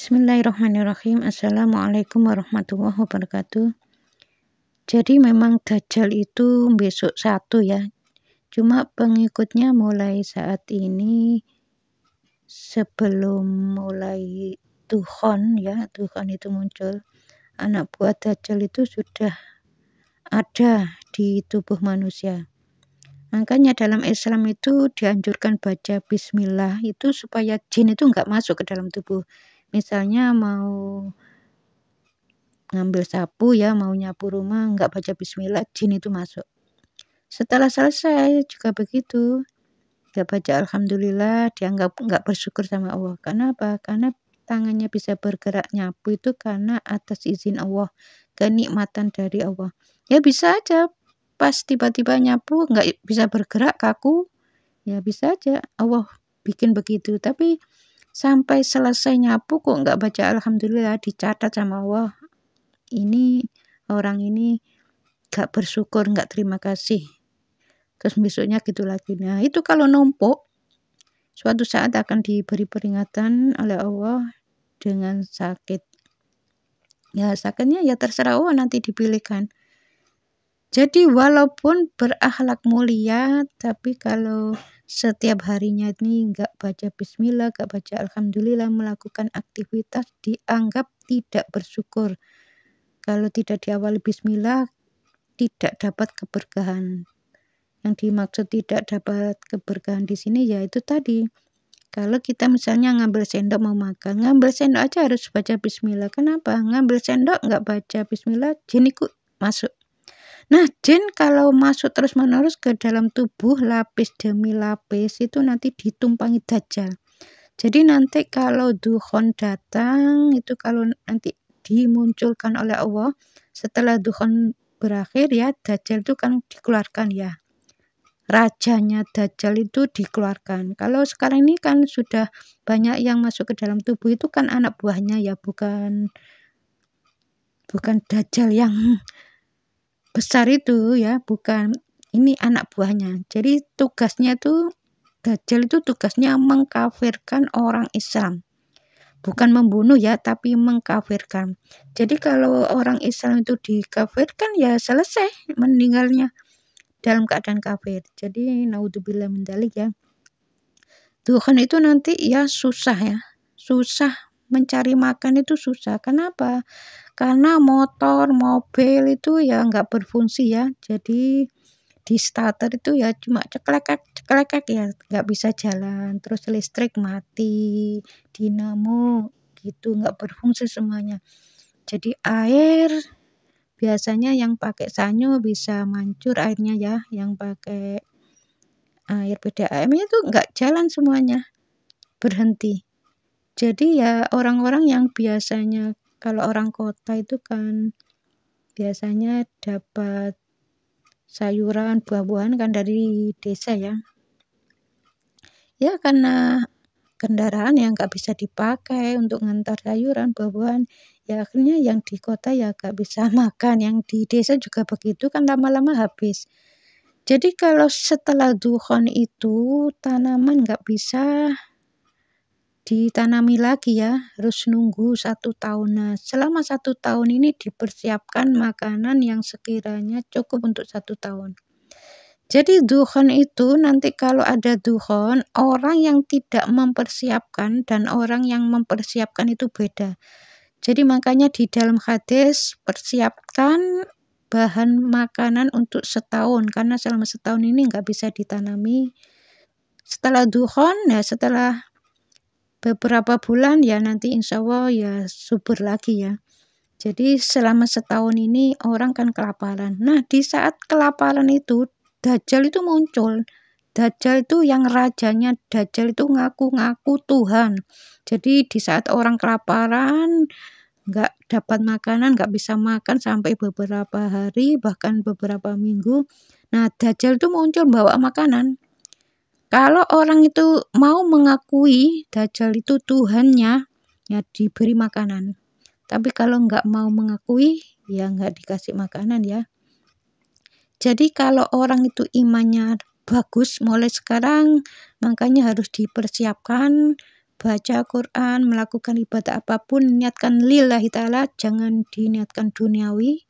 Bismillahirrahmanirrahim. Assalamualaikum warahmatullahi wabarakatuh. Jadi memang Dajjal itu besok satu ya. Cuma pengikutnya mulai saat ini sebelum mulai Dukhon ya, Dukhon itu muncul. Anak buah Dajjal itu sudah ada di tubuh manusia. Makanya dalam Islam itu dianjurkan baca bismillah itu supaya jin itu nggak masuk ke dalam tubuh. Misalnya mau ngambil sapu ya, mau nyapu rumah, nggak baca bismillah, jin itu masuk. Setelah selesai juga begitu. Nggak baca alhamdulillah, dianggap nggak bersyukur sama Allah. Karena apa? Karena tangannya bisa bergerak nyapu itu karena atas izin Allah, kenikmatan dari Allah. Ya bisa aja pas tiba-tiba nyapu nggak bisa bergerak, kaku, ya bisa aja Allah bikin begitu. Tapi sampai selesai nyapu kok nggak baca alhamdulillah, dicatat sama Allah, ini orang ini gak bersyukur, gak terima kasih, terus besoknya gitu lagi. Nah itu kalau numpuk suatu saat akan diberi peringatan oleh Allah dengan sakit. Ya sakitnya ya terserah Allah nanti dipilihkan. Jadi walaupun berakhlak mulia, tapi kalau setiap harinya ini nggak baca bismillah, nggak baca alhamdulillah, melakukan aktivitas dianggap tidak bersyukur. Kalau tidak diawali bismillah, tidak dapat keberkahan. Yang dimaksud tidak dapat keberkahan di sini yaitu tadi. Kalau kita misalnya ngambil sendok mau makan, ngambil sendok aja harus baca bismillah. Kenapa? Ngambil sendok nggak baca bismillah, jin ikut masuk. Nah, jin kalau masuk terus-menerus ke dalam tubuh lapis demi lapis itu nanti ditumpangi Dajjal. Jadi nanti kalau Dukhon datang itu kalau nanti dimunculkan oleh Allah setelah Dukhon berakhir ya, Dajjal itu kan dikeluarkan ya. Rajanya Dajjal itu dikeluarkan. Kalau sekarang ini kan sudah banyak yang masuk ke dalam tubuh itu kan anak buahnya ya, bukan Dajjal yang besar itu ya, bukan, ini anak buahnya. Jadi tugasnya itu Dajjal itu tugasnya mengkafirkan orang Islam. Bukan membunuh ya, tapi mengkafirkan. Jadi kalau orang Islam itu dikafirkan ya selesai meninggalnya dalam keadaan kafir. Jadi naudzubillah min dzalik ya. Tuhan itu nanti ya susah ya. Susah mencari makan itu susah. Kenapa? Karena motor, mobil itu ya nggak berfungsi ya. Jadi di starter itu ya cuma ceklekek ya, nggak bisa jalan. Terus listrik mati, dinamo gitu nggak berfungsi semuanya. Jadi air biasanya yang pakai sanyo bisa mancur airnya ya, yang pakai air PDAM itu nggak jalan semuanya, berhenti. Jadi ya orang-orang yang biasanya kalau orang kota itu kan biasanya dapat sayuran, buah-buahan kan dari desa ya. Ya karena kendaraan yang nggak bisa dipakai untuk ngantar sayuran, buah-buahan, ya akhirnya yang di kota ya nggak bisa makan, yang di desa juga begitu kan lama-lama habis. Jadi kalau setelah Dukhon itu tanaman nggak bisa ditanami lagi ya, harus nunggu 1 tahun. Nah, selama 1 tahun ini dipersiapkan makanan yang sekiranya cukup untuk 1 tahun. Jadi Dukhon itu nanti kalau ada Dukhon, orang yang tidak mempersiapkan dan orang yang mempersiapkan itu beda. Jadi makanya di dalam hadis persiapkan bahan makanan untuk setahun, karena selama setahun ini nggak bisa ditanami. Setelah Dukhon ya, setelah beberapa bulan ya nanti insya Allah ya subur lagi ya. Jadi selama setahun ini orang kan kelaparan. Nah di saat kelaparan itu Dajjal itu muncul. Dajjal itu yang rajanya Dajjal itu ngaku-ngaku Tuhan. Jadi di saat orang kelaparan nggak dapat makanan, nggak bisa makan sampai beberapa hari bahkan beberapa minggu. Nah Dajjal itu muncul bawa makanan. Kalau orang itu mau mengakui Dajjal itu Tuhannya, ya diberi makanan. Tapi kalau nggak mau mengakui, ya nggak dikasih makanan ya. Jadi kalau orang itu imannya bagus mulai sekarang, makanya harus dipersiapkan baca Quran, melakukan ibadah apapun, niatkan lillahi ta'ala, jangan diniatkan duniawi.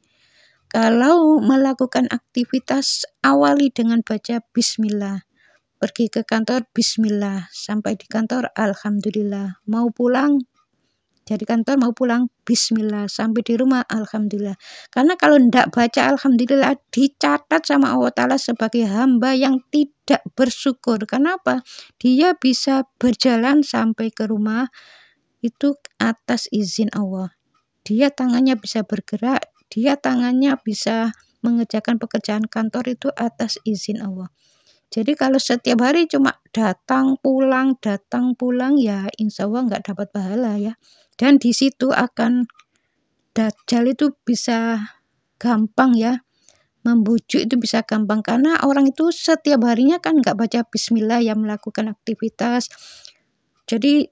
Kalau melakukan aktivitas, awali dengan baca bismillah. Pergi ke kantor, bismillah. Sampai di kantor, alhamdulillah. Mau pulang, dari kantor mau pulang, bismillah. Sampai di rumah, alhamdulillah. Karena kalau tidak baca alhamdulillah, dicatat sama Allah Ta'ala sebagai hamba yang tidak bersyukur. Kenapa? Dia bisa berjalan sampai ke rumah itu atas izin Allah. Dia tangannya bisa bergerak, dia tangannya bisa mengerjakan pekerjaan kantor itu atas izin Allah. Jadi kalau setiap hari cuma datang pulang, ya insya Allah nggak dapat pahala ya. Dan di situ akan Dajjal itu bisa gampang ya, membujuk itu bisa gampang. Karena orang itu setiap harinya kan nggak baca bismillah yang melakukan aktivitas. Jadi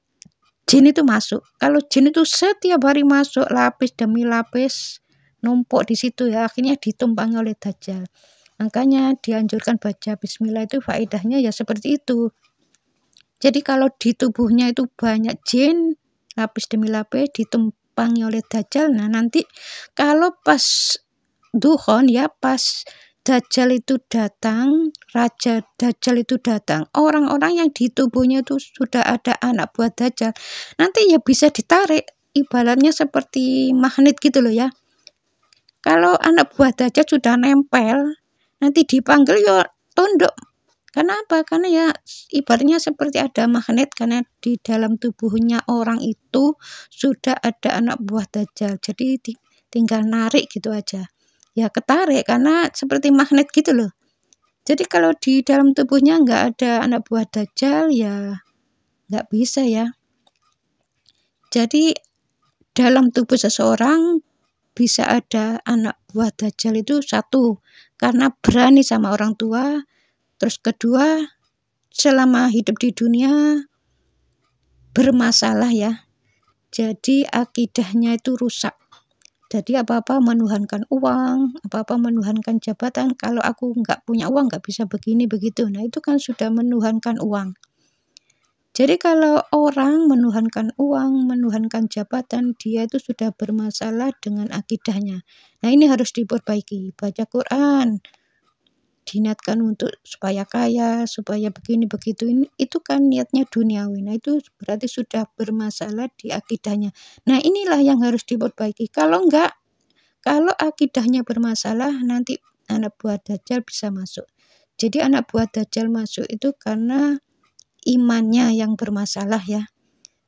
jin itu masuk. Kalau jin itu setiap hari masuk lapis demi lapis, numpuk di situ ya, akhirnya ditumpangi oleh Dajjal. Makanya dianjurkan baca bismillah itu faedahnya ya seperti itu. Jadi kalau di tubuhnya itu banyak jin, lapis demi lapis ditumpangi oleh Dajjal. Nah nanti kalau pas duhon ya, pas Dajjal itu datang, Raja Dajjal itu datang, orang-orang yang di tubuhnya itu sudah ada anak buah Dajjal, nanti ya bisa ditarik, ibaratnya seperti magnet gitu loh ya. Kalau anak buah Dajjal sudah nempel, nanti dipanggil ya tunduk. Kenapa? Karena ya ibaratnya seperti ada magnet, karena di dalam tubuhnya orang itu sudah ada anak buah Dajjal. Jadi tinggal narik gitu aja. Ya ketarik karena seperti magnet gitu loh. Jadi kalau di dalam tubuhnya nggak ada anak buah Dajjal ya nggak bisa ya. Jadi dalam tubuh seseorang bisa ada anak buah Dajjal itu satu, karena berani sama orang tua. Terus kedua, selama hidup di dunia bermasalah ya. Jadi akidahnya itu rusak. Jadi apa-apa menuhankan uang, apa-apa menuhankan jabatan. Kalau aku nggak punya uang nggak bisa begini begitu. Nah itu kan sudah menuhankan uang. Jadi kalau orang menuhankan uang, menuhankan jabatan, dia itu sudah bermasalah dengan akidahnya. Nah ini harus diperbaiki. Baca Quran, diniatkan untuk supaya kaya, supaya begini begitu, ini itu kan niatnya duniawi. Nah itu berarti sudah bermasalah di akidahnya. Nah inilah yang harus diperbaiki. Kalau enggak, kalau akidahnya bermasalah, nanti anak buah Dajjal bisa masuk. Jadi anak buah Dajjal masuk itu karena imannya yang bermasalah ya.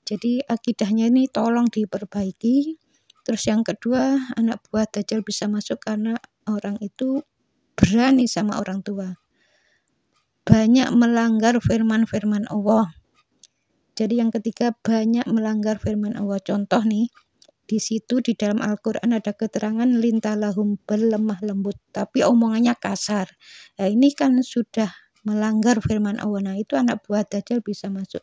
Jadi akidahnya ini tolong diperbaiki. Terus yang kedua, anak buah Dajjal bisa masuk karena orang itu berani sama orang tua. Banyak melanggar firman-firman Allah. Jadi yang ketiga, banyak melanggar firman Allah. Contoh nih, di situ di dalam Al-Quran ada keterangan lintalahum, berlemah lembut, tapi omongannya kasar. Nah, ini kan sudah melanggar firman Allah. Nah itu anak buah Dajjal bisa masuk.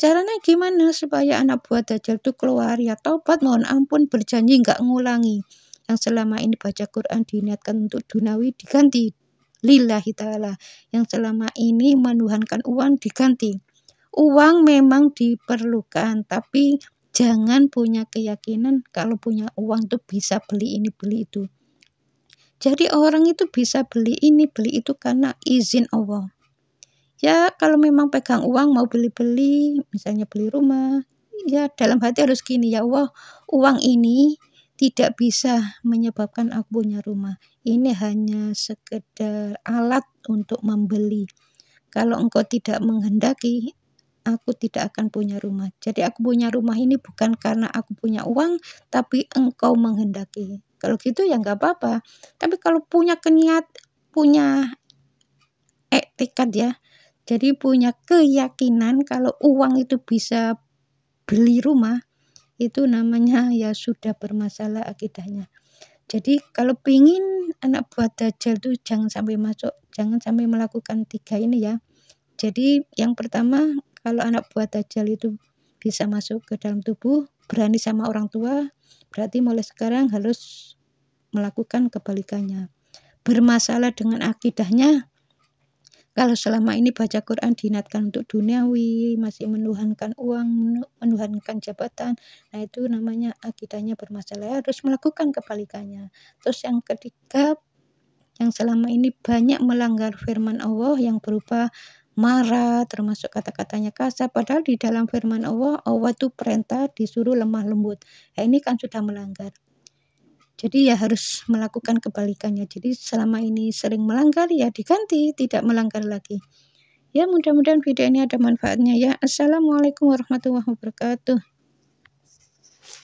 Caranya gimana supaya anak buah Dajjal itu keluar? Ya taubat, mohon ampun, berjanji nggak ngulangi. Yang selama ini baca Quran diniatkan untuk dunawi diganti lillahi ta'ala. Yang selama ini menuhankan uang diganti. Uang memang diperlukan, tapi jangan punya keyakinan kalau punya uang tuh bisa beli ini beli itu. Jadi orang itu bisa beli ini beli itu karena izin Allah. Ya kalau memang pegang uang mau beli-beli, misalnya beli rumah, ya dalam hati harus gini, ya Allah, uang ini tidak bisa menyebabkan aku punya rumah. Ini hanya sekedar alat untuk membeli. Kalau engkau tidak menghendaki, aku tidak akan punya rumah. Jadi aku punya rumah ini bukan karena aku punya uang, tapi engkau menghendaki. Kalau gitu ya nggak apa-apa. Tapi kalau punya punya tekad ya. Jadi punya keyakinan kalau uang itu bisa beli rumah, itu namanya ya sudah bermasalah akidahnya. Jadi kalau pingin anak buah Dajjal itu jangan sampai masuk, jangan sampai melakukan 3 ini ya. Jadi yang pertama, kalau anak buah Dajjal itu bisa masuk ke dalam tubuh, berani sama orang tua, berarti mulai sekarang harus melakukan kebalikannya. Bermasalah dengan akidahnya, Kalau selama ini baca Quran diniatkan untuk duniawi, masih menuhankan uang, menuhankan jabatan, nah itu namanya akidahnya bermasalah, harus melakukan kebalikannya. Terus yang ketiga, yang selama ini banyak melanggar firman Allah yang berupa marah, termasuk kata-katanya kasar, padahal di dalam firman Allah, Allah itu perintah disuruh lemah lembut. Nah, ini kan sudah melanggar. Jadi ya harus melakukan kebalikannya. Jadi selama ini sering melanggar, ya diganti, tidak melanggar lagi. Ya mudah-mudahan video ini ada manfaatnya ya. Assalamualaikum warahmatullahi wabarakatuh.